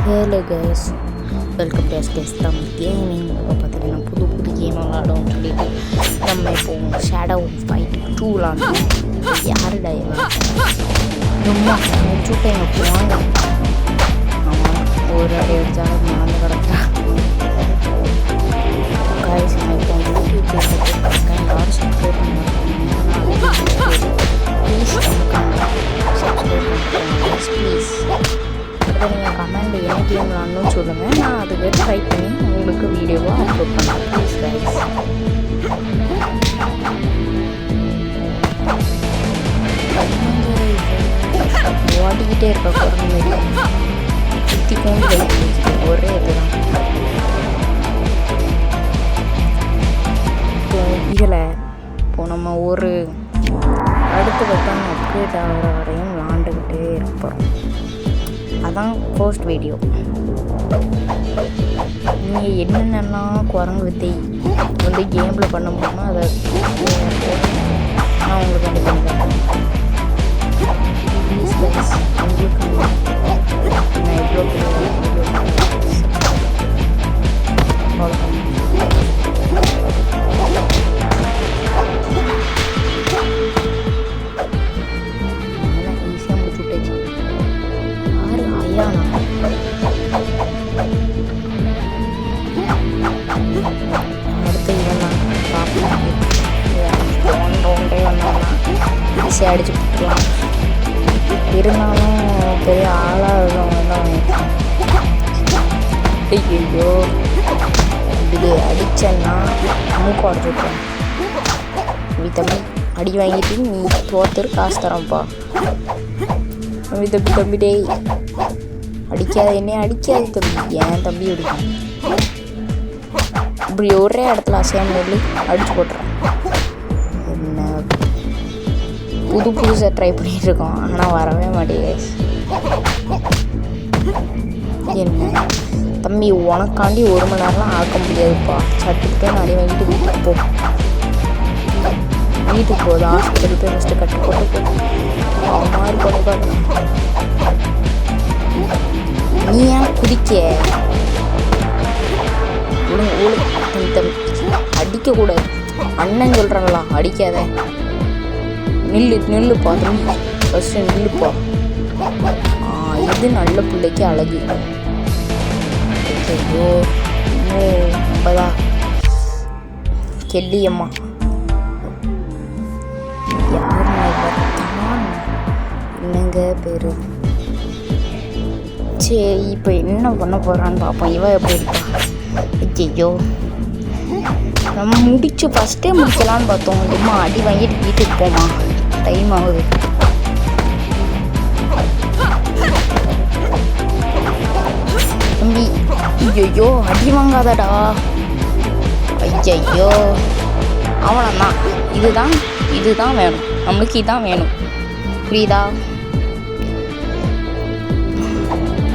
Hello guys, welcome to எஸ்கேஸ் Tamil gaming. இப்போ பார்த்தீங்கன்னா புது கேம் விளாடணும்னு சொல்லிட்டு நம்ம இப்போ ஷேடோ ஃபைட் 2 விளாண்டோம். யாருடா இவன் ரொம்ப முடிச்சுட்டு எங்கே போவாங்க. ஆமாம், ஒரு அடி அடித்தாலும் மறந்து கிடக்கா. கைஸ், நான் இப்போ யூடியூப் போட்டுருக்கேன். யாரும் சப்ஸ்கிரைப் பண்ணுவாங்க ப்ளீஸ். சப்ஸ்கிரைப் பண்ணுறேன் ப்ளீஸ். அதை நீங்கள் கமெண்ட் என்ன கேம் விளாட்ணுன்னு சொல்லுங்கள். நான் அதுக்கு ட்ரை பண்ணி உங்களுக்கு வீடியோவாக அப்லோட் பண்ணுறேன். Please guys. ஓடிக்கிட்டே இருக்க குழந்தை சுற்றி கொண்டு ஒரே இதுதான். இப்போ இதில் இப்போது நம்ம ஒரு அடுத்த பக்கம் அப்டேட் ஆகிற வரையும் விளாண்டுக்கிட்டே இருப்போம். அதான் ஃபர்ஸ்ட் வீடியோ. நீங்கள் என்னென்னலாம் குரங்கு வித்தை வந்து கேமில் பண்ண முடியுமோ அதை நான் உங்களுக்கு வந்து பண்ணுறேன். ப்ளீஸ் கைஸ், உங்களுக்கு நான் எவ்வளோ ஈஸியாக முடிச்சு விட்டாச்சு. அடுத்து இவன் தான் பார்ப்போம். ரவுண்டே வந்தாங்கன்னா ஈஸியாக அடிச்சு விட்டுருலாம். இருந்தாலும் பெரிய ஆளாக இருக்கவங்க தான். ஐயோ, இது அடிச்சேன்னா மூக்கு உடச்சிருக்கேன். நீ தம்பி அடி வாங்கிட்டு நீ தோத்துரு, காசு தரேன்ப்பா. தம்பி டேய் அடிக்காத, என்னைய அடிக்காது தம்பி. ஏன் தம்பி அடிக்கும்? இப்படி ஒரே இடத்துல அசையாம சொல்லி அடிச்சு போட்டுறேன். என்ன புதுசாக ட்ரை பண்ணிகிட்டு இருக்கோம், ஆனால் வரவே மாட்டேங்குது. என்ன தம்பி, உனக்காண்டி 1 மணி நேரம்லாம் ஆக்க முடியாதுப்பா. சட்டுக்கு போய் அடி வாங்கிட்டு வீட்டுக்கு போ. வீட்டுக்கு போகுது ஹாஸ்பிட்டல் போய் ஃபஸ்ட்டு கட்டு போட்டு மாதிரி பண்ணி நீ ஏன் குதிக்க? அடிக்கக்கூடாது. அண்ணன் சொல்கிறாங்களா அடிக்காத. நில்லுப்பா தம்பி, ஃபஸ்ட்டு நில்லுப்பா. இது நல்ல பிள்ளைக்கு அழகு. ஐயோ, நம்மதா கெல்லியம்மா. என்னங்க பேரு? சரி, இப்போ என்ன பண்ண போகிறான்னு பார்ப்போம். இவன் எப்படி இருக்கா? ஐயோ, நம்ம முடிச்சு ஃபஸ்ட்டே முடிக்கலான்னு பார்த்தோம். சும்மா அடி வாங்கிட்டு வீட்டுக்கு போமா, டைம் ஆகுது. தம்பி ஐயோ, அடி வாங்காதடா. ஐயோ, அவனதான். இதுதான் வேணும் நம்மளுக்கு, இதான் வேணும். புரியுதா?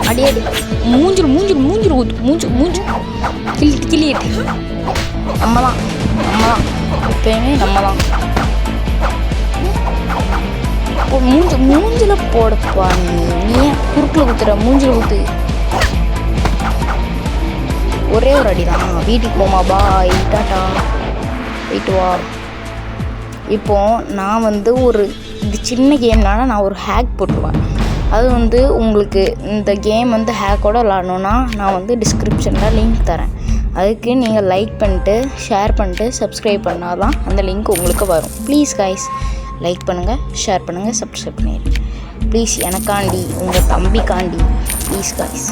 அடி மூஞ்சில் ஊத்து. கிள்ளிட்டு நம்ம தான் எப்பயுமே நம்ம தான். மூஞ்சில் போடப்பா. நீ குறுக்கில் குத்துற, மூஞ்சில் ஊத்து. ஒரே ஒரு அடி தான். வீட்டுக்கு போமா, பாய், டாட்டா, போயிட்டு வா. இப்போ நான் வந்து இது சின்ன கேம்னால நான் ஒரு ஹேக் போட்டுருவேன். அது வந்து உங்களுக்கு இந்த கேம் வந்து ஹேக்கோட விளாடணுன்னா நான் வந்து டிஸ்கிரிப்ஷனில் லிங்க் தரேன். அதுக்கு நீங்கள் லைக் பண்ணிட்டு ஷேர் பண்ணிட்டு சப்ஸ்கிரைப் பண்ணால் தான் அந்த லிங்க் உங்களுக்கு வரும். ப்ளீஸ் கைஸ், லைக் பண்ணுங்கள், ஷேர் பண்ணுங்கள், சப்ஸ்கிரைப் பண்ணிடுங்க ப்ளீஸ். எனக்காண்டி, உங்கள் தம்பிக்காண்டி ப்ளீஸ் கைஸ்.